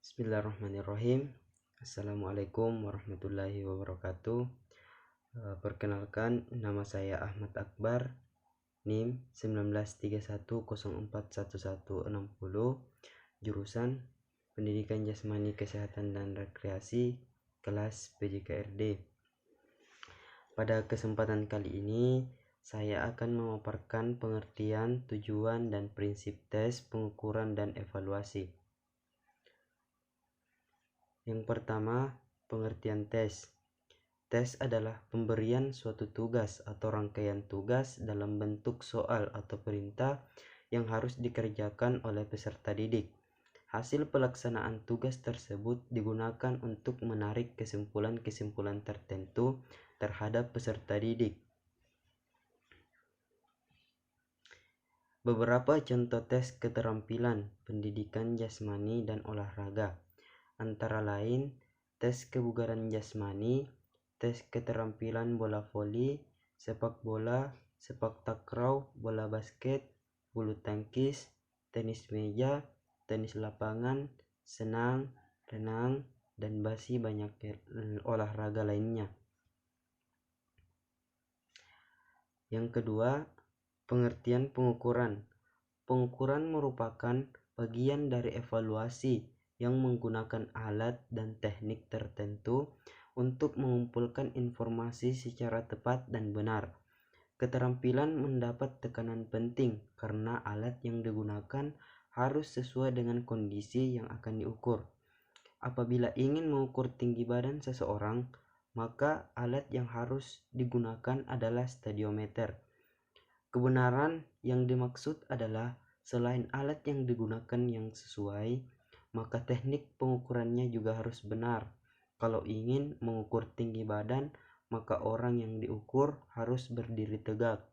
Bismillahirrahmanirrahim. Assalamualaikum warahmatullahi wabarakatuh. Perkenalkan, nama saya Ahmad Akbar, NIM 1931041160, jurusan Pendidikan Jasmani Kesehatan dan Rekreasi, kelas PJKRD. Pada kesempatan kali ini, saya akan memaparkan pengertian, tujuan, dan prinsip tes, pengukuran, dan evaluasi. Yang pertama, pengertian tes. Tes adalah pemberian suatu tugas atau rangkaian tugas dalam bentuk soal atau perintah yang harus dikerjakan oleh peserta didik. Hasil pelaksanaan tugas tersebut digunakan untuk menarik kesimpulan-kesimpulan tertentu terhadap peserta didik. Beberapa contoh tes keterampilan pendidikan jasmani dan olahraga antara lain tes kebugaran jasmani, tes keterampilan bola voli, sepak bola, sepak takraw, bola basket, bulu tangkis, tenis meja, tenis lapangan, senang, renang, dan masih banyak olahraga lainnya. Yang kedua, pengertian pengukuran. Pengukuran merupakan bagian dari evaluasi yang menggunakan alat dan teknik tertentu untuk mengumpulkan informasi secara tepat dan benar. Keterampilan mendapat tekanan penting karena alat yang digunakan harus sesuai dengan kondisi yang akan diukur. Apabila ingin mengukur tinggi badan seseorang, maka alat yang harus digunakan adalah stadiometer. Kebenaran yang dimaksud adalah selain alat yang digunakan yang sesuai, maka teknik pengukurannya juga harus benar. Kalau ingin mengukur tinggi badan, maka orang yang diukur harus berdiri tegak.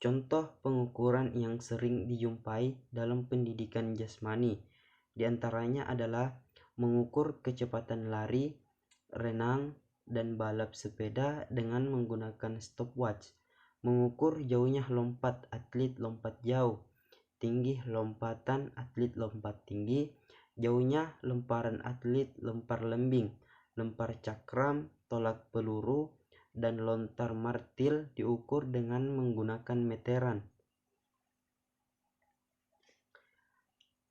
Contoh pengukuran yang sering dijumpai dalam pendidikan jasmani, diantaranya adalah mengukur kecepatan lari, renang, dan balap sepeda dengan menggunakan stopwatch, mengukur jauhnya lompat atlet lompat jauh, tinggi lompatan atlet lompat tinggi, jauhnya lemparan atlet lempar lembing, lempar cakram, tolak peluru, dan lontar martil diukur dengan menggunakan meteran.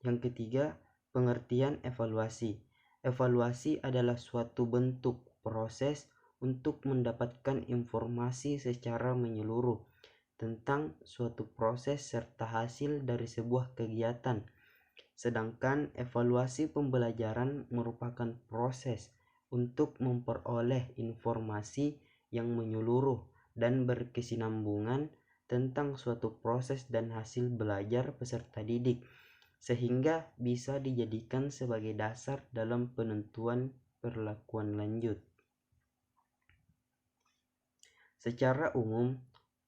Yang ketiga, pengertian evaluasi. Evaluasi adalah suatu bentuk proses untuk mendapatkan informasi secara menyeluruh tentang suatu proses serta hasil dari sebuah kegiatan. Sedangkan evaluasi pembelajaran merupakan proses untuk memperoleh informasi yang menyeluruh dan berkesinambungan tentang suatu proses dan hasil belajar peserta didik, sehingga bisa dijadikan sebagai dasar dalam penentuan perlakuan lanjut. Secara umum,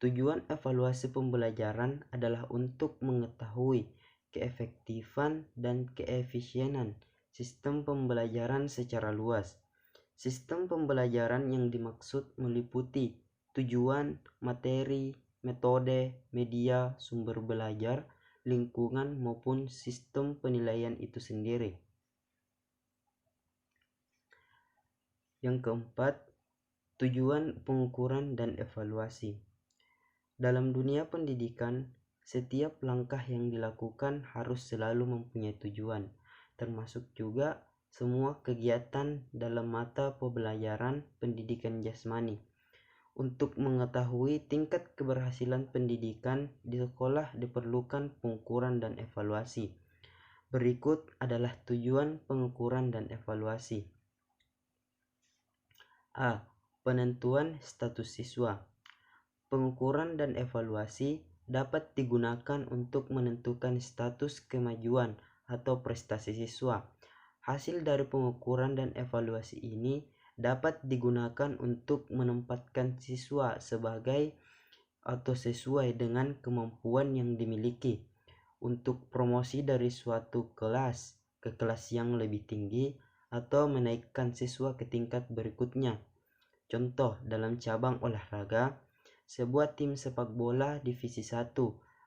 tujuan evaluasi pembelajaran adalah untuk mengetahui keefektifan dan keefisienan sistem pembelajaran secara luas. Sistem pembelajaran yang dimaksud meliputi tujuan, materi, metode, media, sumber belajar, lingkungan, maupun sistem penilaian itu sendiri. Yang keempat, tujuan pengukuran dan evaluasi. Dalam dunia pendidikan, setiap langkah yang dilakukan harus selalu mempunyai tujuan, termasuk juga semua kegiatan dalam mata pembelajaran pendidikan jasmani. Untuk mengetahui tingkat keberhasilan pendidikan di sekolah diperlukan pengukuran dan evaluasi. Berikut adalah tujuan pengukuran dan evaluasi. A. Penentuan status siswa. Pengukuran dan evaluasi dapat digunakan untuk menentukan status kemajuan atau prestasi siswa. Hasil dari pengukuran dan evaluasi ini dapat digunakan untuk menempatkan siswa sebagai atau sesuai dengan kemampuan yang dimiliki untuk promosi dari suatu kelas ke kelas yang lebih tinggi atau menaikkan siswa ke tingkat berikutnya. Contoh dalam cabang olahraga, sebuah tim sepak bola divisi 1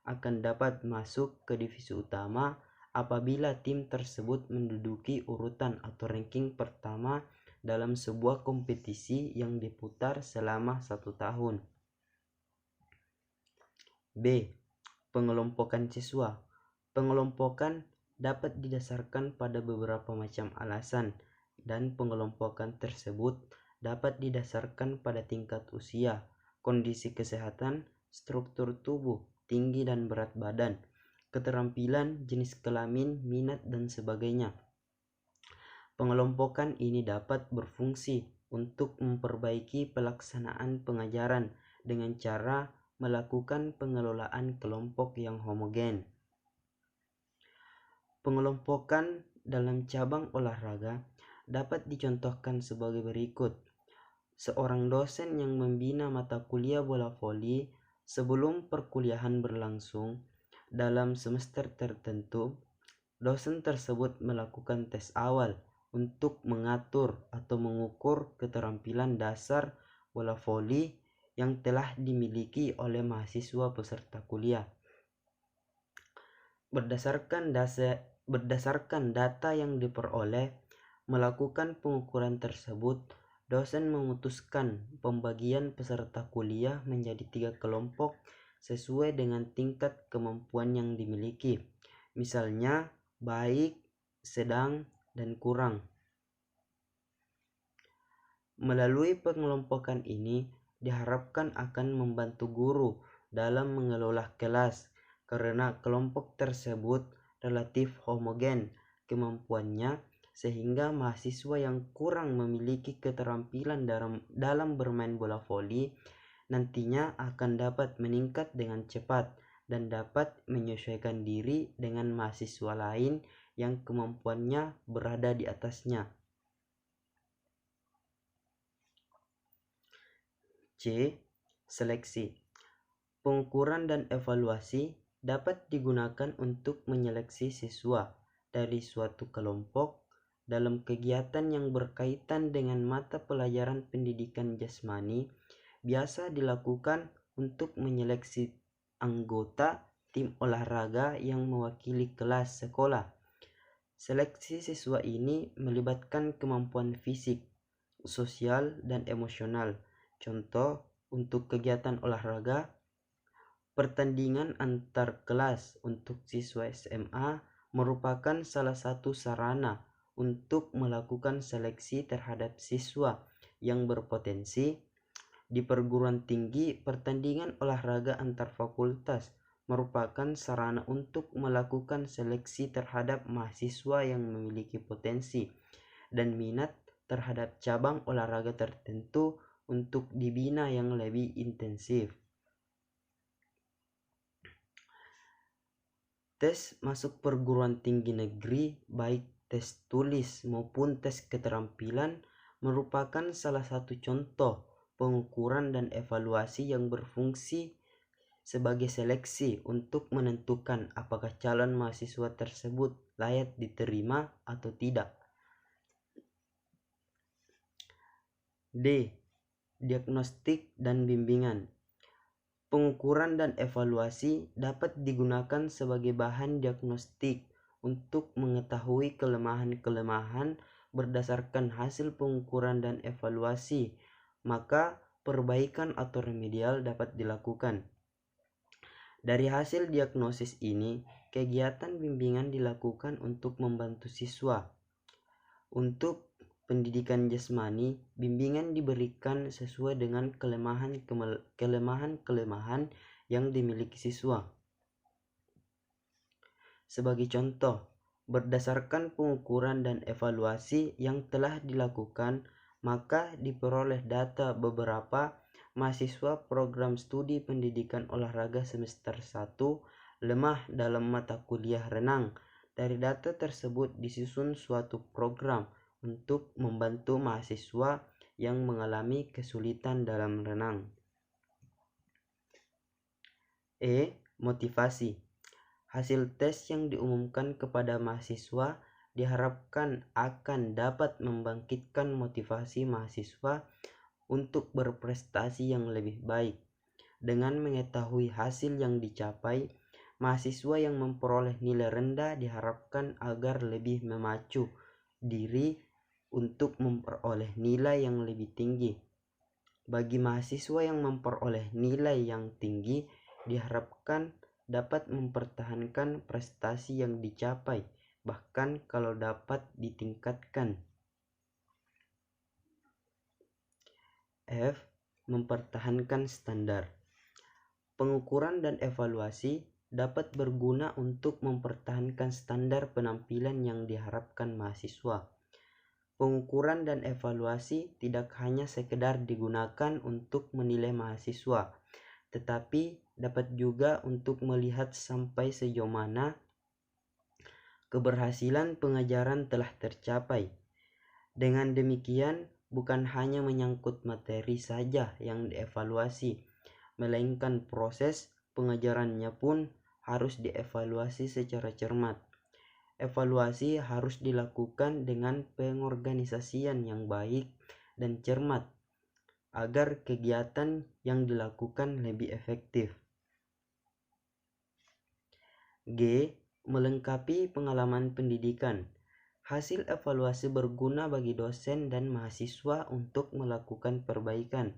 akan dapat masuk ke divisi utama apabila tim tersebut menduduki urutan atau ranking pertama dalam sebuah kompetisi yang diputar selama 1 tahun. B. Pengelompokan siswa. Pengelompokan dapat didasarkan pada beberapa macam alasan, dan pengelompokan tersebut dapat didasarkan pada tingkat usia, kondisi kesehatan, struktur tubuh, tinggi dan berat badan, keterampilan, jenis kelamin, minat, dan sebagainya. Pengelompokan ini dapat berfungsi untuk memperbaiki pelaksanaan pengajaran dengan cara melakukan pengelolaan kelompok yang homogen. Pengelompokan dalam cabang olahraga dapat dicontohkan sebagai berikut. Seorang dosen yang membina mata kuliah bola voli sebelum perkuliahan berlangsung dalam semester tertentu, dosen tersebut melakukan tes awal untuk mengatur atau mengukur keterampilan dasar bola voli yang telah dimiliki oleh mahasiswa peserta kuliah. Berdasarkan data yang diperoleh, melakukan pengukuran tersebut, dosen memutuskan pembagian peserta kuliah menjadi 3 kelompok sesuai dengan tingkat kemampuan yang dimiliki. Misalnya, baik, sedang, dan kurang. Melalui pengelompokan ini diharapkan akan membantu guru dalam mengelola kelas, karena kelompok tersebut relatif homogen kemampuannya, sehingga mahasiswa yang kurang memiliki keterampilan dalam bermain bola voli nantinya akan dapat meningkat dengan cepat dan dapat menyesuaikan diri dengan mahasiswa lain yang kemampuannya berada di atasnya. C. Seleksi. Pengukuran dan evaluasi dapat digunakan untuk menyeleksi siswa dari suatu kelompok dalam kegiatan yang berkaitan dengan mata pelajaran pendidikan jasmani. Biasa dilakukan untuk menyeleksi anggota tim olahraga yang mewakili kelas sekolah. Seleksi siswa ini melibatkan kemampuan fisik, sosial, dan emosional. Contoh, untuk kegiatan olahraga, pertandingan antar kelas untuk siswa SMA merupakan salah satu sarana untuk melakukan seleksi terhadap siswa yang berpotensi. Di perguruan tinggi, pertandingan olahraga antar fakultas merupakan sarana untuk melakukan seleksi terhadap mahasiswa yang memiliki potensi dan minat terhadap cabang olahraga tertentu untuk dibina yang lebih intensif. Tes masuk perguruan tinggi negeri, baik tes tulis maupun tes keterampilan, merupakan salah satu contoh pengukuran dan evaluasi yang berfungsi sebagai seleksi untuk menentukan apakah calon mahasiswa tersebut layak diterima atau tidak. D. Diagnostik dan bimbingan. Pengukuran dan evaluasi dapat digunakan sebagai bahan diagnostik untuk mengetahui kelemahan-kelemahan berdasarkan hasil pengukuran dan evaluasi, maka perbaikan atau remedial dapat dilakukan. Dari hasil diagnosis ini, kegiatan bimbingan dilakukan untuk membantu siswa. Untuk pendidikan jasmani, bimbingan diberikan sesuai dengan kelemahan-kelemahan yang dimiliki siswa. Sebagai contoh, berdasarkan pengukuran dan evaluasi yang telah dilakukan, maka diperoleh data beberapa mahasiswa program studi pendidikan olahraga semester 1 lemah dalam mata kuliah renang. Dari data tersebut disusun suatu program untuk membantu mahasiswa yang mengalami kesulitan dalam renang. E. Motivasi. Hasil tes yang diumumkan kepada mahasiswa diharapkan akan dapat membangkitkan motivasi mahasiswa untuk berprestasi yang lebih baik. Dengan mengetahui hasil yang dicapai, Mahasiswa yang memperoleh nilai rendah diharapkan agar lebih memacu diri untuk memperoleh nilai yang lebih tinggi. Bagi mahasiswa yang memperoleh nilai yang tinggi diharapkan dapat mempertahankan prestasi yang dicapai, bahkan kalau dapat ditingkatkan. F. Mempertahankan standar. Pengukuran dan evaluasi dapat berguna untuk mempertahankan standar penampilan yang diharapkan mahasiswa. Pengukuran dan evaluasi tidak hanya sekedar digunakan untuk menilai mahasiswa, tetapi dapat juga untuk melihat sampai sejauh mana keberhasilan pengajaran telah tercapai. Dengan demikian, bukan hanya menyangkut materi saja yang dievaluasi, melainkan proses pengajarannya pun harus dievaluasi secara cermat. Evaluasi harus dilakukan dengan pengorganisasian yang baik dan cermat agar kegiatan yang dilakukan lebih efektif. G. Melengkapi pengalaman pendidikan. Hasil evaluasi berguna bagi dosen dan mahasiswa untuk melakukan perbaikan.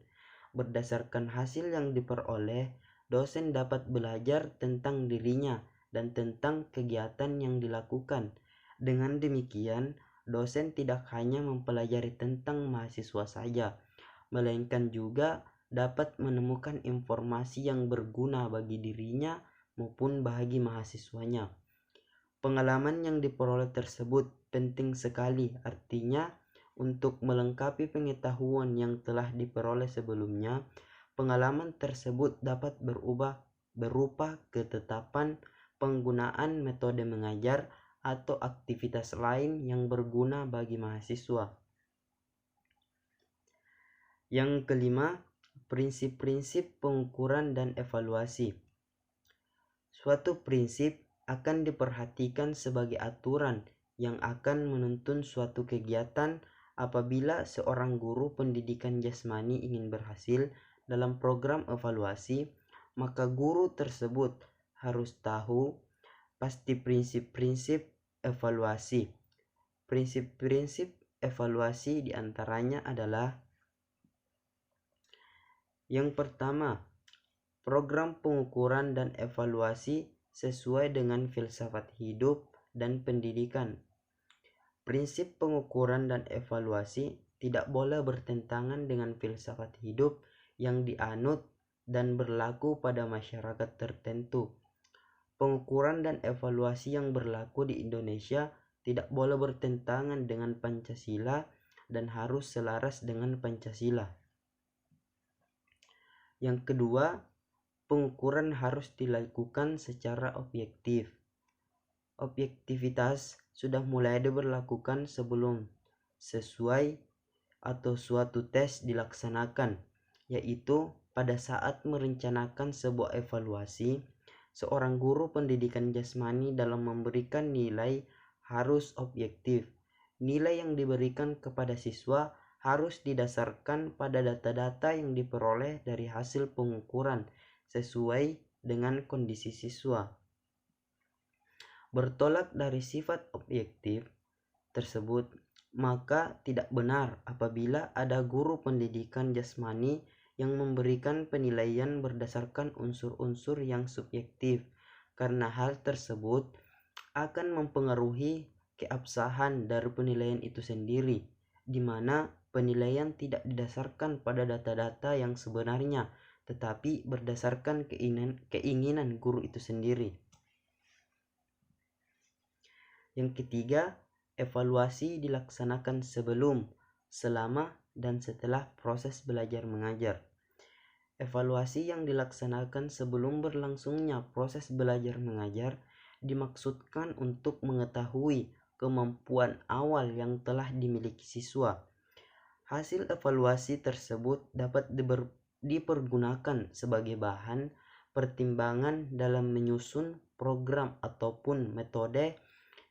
Berdasarkan hasil yang diperoleh, dosen dapat belajar tentang dirinya dan tentang kegiatan yang dilakukan. Dengan demikian, dosen tidak hanya mempelajari tentang mahasiswa saja, melainkan juga dapat menemukan informasi yang berguna bagi dirinya maupun bagi mahasiswanya. Pengalaman yang diperoleh tersebut penting sekali, artinya untuk melengkapi pengetahuan yang telah diperoleh sebelumnya. Pengalaman tersebut dapat berupa ketetapan penggunaan metode mengajar atau aktivitas lain yang berguna bagi mahasiswa. Yang kelima, prinsip-prinsip pengukuran dan evaluasi. Suatu prinsip akan diperhatikan sebagai aturan yang akan menuntun suatu kegiatan. Apabila seorang guru pendidikan jasmani ingin berhasil dalam program evaluasi, maka guru tersebut harus tahu pasti prinsip-prinsip evaluasi. Prinsip-prinsip evaluasi diantaranya adalah: yang pertama, program pengukuran dan evaluasi sesuai dengan filsafat hidup dan pendidikan. Prinsip pengukuran dan evaluasi tidak boleh bertentangan dengan filsafat hidup yang dianut dan berlaku pada masyarakat tertentu. Pengukuran dan evaluasi yang berlaku di Indonesia tidak boleh bertentangan dengan Pancasila dan harus selaras dengan Pancasila. Yang kedua, pengukuran harus dilakukan secara objektif. Objektivitas sudah mulai diberlakukan sebelum sesuai atau suatu tes dilaksanakan, yaitu pada saat merencanakan sebuah evaluasi, seorang guru pendidikan jasmani dalam memberikan nilai harus objektif. Nilai yang diberikan kepada siswa harus didasarkan pada data-data yang diperoleh dari hasil pengukuran sesuai dengan kondisi siswa. Bertolak dari sifat objektif tersebut, maka tidak benar apabila ada guru pendidikan jasmani yang memberikan penilaian berdasarkan unsur-unsur yang subjektif, karena hal tersebut akan mempengaruhi keabsahan dari penilaian itu sendiri, di mana penilaian tidak didasarkan pada data-data yang sebenarnya, tetapi berdasarkan keinginan guru itu sendiri. Yang ketiga, evaluasi dilaksanakan sebelum, selama, dan setelah proses belajar mengajar. Evaluasi yang dilaksanakan sebelum berlangsungnya proses belajar mengajar dimaksudkan untuk mengetahui kemampuan awal yang telah dimiliki siswa. Hasil evaluasi tersebut dapat dipergunakan sebagai bahan pertimbangan dalam menyusun program ataupun metode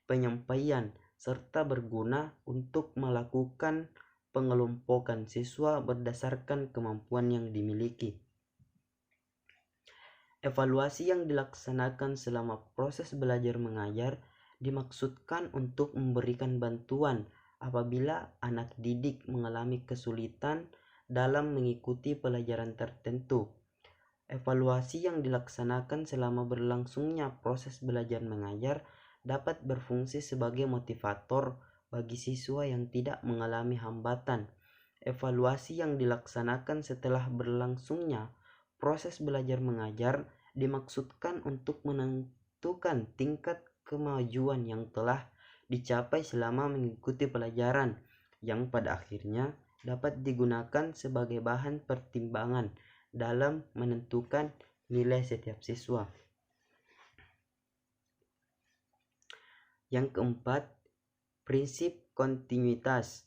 penyampaian, serta berguna untuk melakukan pengelompokan siswa berdasarkan kemampuan yang dimiliki. Evaluasi yang dilaksanakan selama proses belajar mengajar dimaksudkan untuk memberikan bantuan apabila anak didik mengalami kesulitan dalam mengikuti pelajaran tertentu. Evaluasi yang dilaksanakan selama berlangsungnya proses belajar mengajar dapat berfungsi sebagai motivator bagi siswa yang tidak mengalami hambatan. Evaluasi yang dilaksanakan setelah berlangsungnya proses belajar mengajar dimaksudkan untuk menentukan tingkat kemajuan yang telah dicapai selama mengikuti pelajaran, yang pada akhirnya dapat digunakan sebagai bahan pertimbangan dalam menentukan nilai setiap siswa. Yang keempat, prinsip kontinuitas.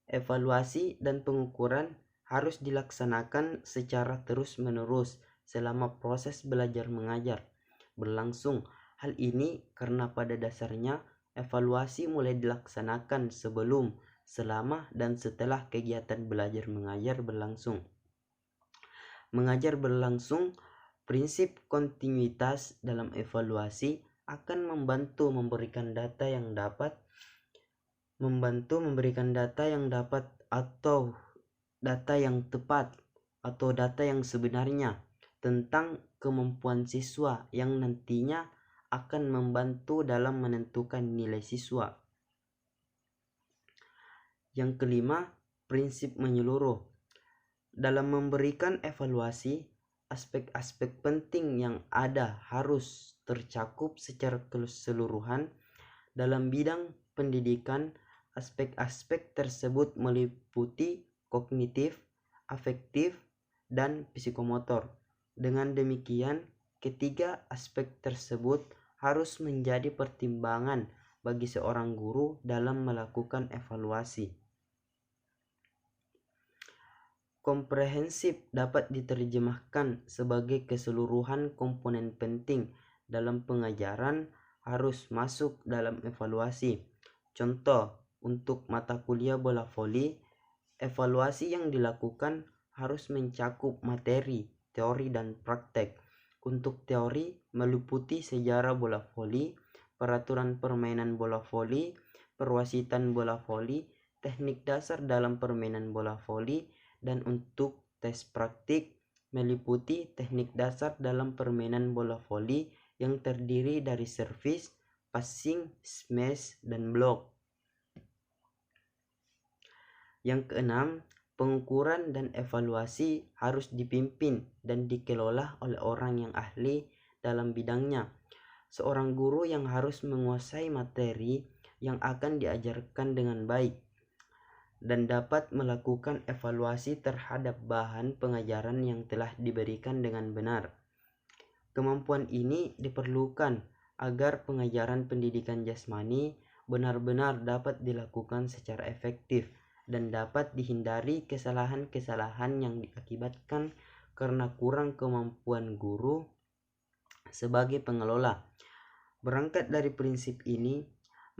Evaluasi dan pengukuran harus dilaksanakan secara terus-menerus selama proses belajar mengajar berlangsung. Hal ini karena pada dasarnya evaluasi mulai dilaksanakan sebelum, selama, dan setelah kegiatan belajar mengajar berlangsung. Mengajar berlangsung, prinsip kontinuitas dalam evaluasi akan membantu memberikan data yang dapat atau data yang tepat atau data yang sebenarnya tentang kemampuan siswa yang nantinya akan membantu dalam menentukan nilai siswa. Yang kelima, prinsip menyeluruh. Dalam memberikan evaluasi, aspek-aspek penting yang ada harus tercakup secara keseluruhan. Dalam bidang pendidikan, aspek-aspek tersebut meliputi kognitif, afektif, dan psikomotor. Dengan demikian, ketiga aspek tersebut harus menjadi pertimbangan bagi seorang guru dalam melakukan evaluasi. Komprehensif dapat diterjemahkan sebagai keseluruhan komponen penting dalam pengajaran harus masuk dalam evaluasi. Contoh, untuk mata kuliah bola voli, evaluasi yang dilakukan harus mencakup materi, teori, dan praktek. Untuk teori meliputi sejarah bola voli, peraturan permainan bola voli, perwasitan bola voli, teknik dasar dalam permainan bola voli, dan untuk tes praktik meliputi teknik dasar dalam permainan bola voli yang terdiri dari servis, passing, smash, dan block. Yang keenam, pengukuran dan evaluasi harus dipimpin dan dikelola oleh orang yang ahli dalam bidangnya. Seorang guru yang harus menguasai materi yang akan diajarkan dengan baik dan dapat melakukan evaluasi terhadap bahan pengajaran yang telah diberikan dengan benar. Kemampuan ini diperlukan agar pengajaran pendidikan jasmani benar-benar dapat dilakukan secara efektif dan dapat dihindari kesalahan-kesalahan yang diakibatkan karena kurang kemampuan guru sebagai pengelola. Berangkat dari prinsip ini,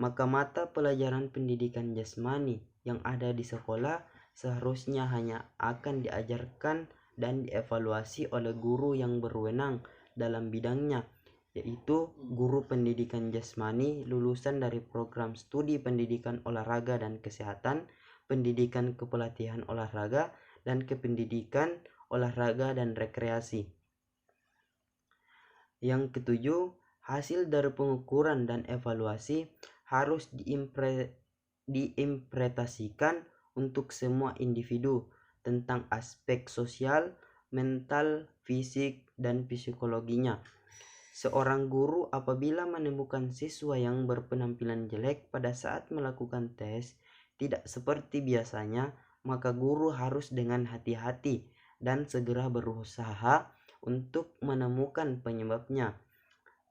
maka mata pelajaran pendidikan jasmani yang ada di sekolah seharusnya hanya akan diajarkan dan dievaluasi oleh guru yang berwenang dalam bidangnya, yaitu guru pendidikan jasmani lulusan dari program studi pendidikan olahraga dan kesehatan, pendidikan kepelatihan olahraga, dan kependidikan olahraga dan rekreasi. Yang ketujuh, hasil dari pengukuran dan evaluasi harus diimplementasikan untuk semua individu tentang aspek sosial, mental, fisik, dan psikologinya. Seorang guru apabila menemukan siswa yang berpenampilan jelek pada saat melakukan tes tidak seperti biasanya, maka guru harus dengan hati-hati dan segera berusaha untuk menemukan penyebabnya.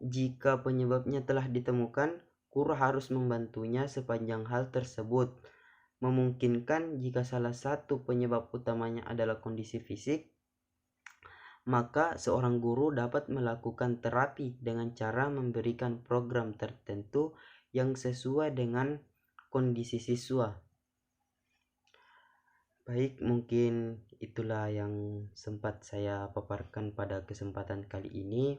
Jika penyebabnya telah ditemukan, guru harus membantunya sepanjang hal tersebut. Memungkinkan jika salah satu penyebab utamanya adalah kondisi fisik, maka seorang guru dapat melakukan terapi dengan cara memberikan program tertentu yang sesuai dengan kondisi siswa. Baik, mungkin itulah yang sempat saya paparkan pada kesempatan kali ini.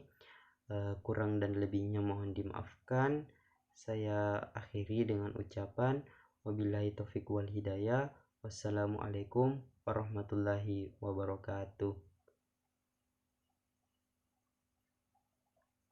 Kurang dan lebihnya mohon dimaafkan. Saya akhiri dengan ucapan wabillahi taufiq wal hidayah. Wassalamualaikum warahmatullahi wabarakatuh.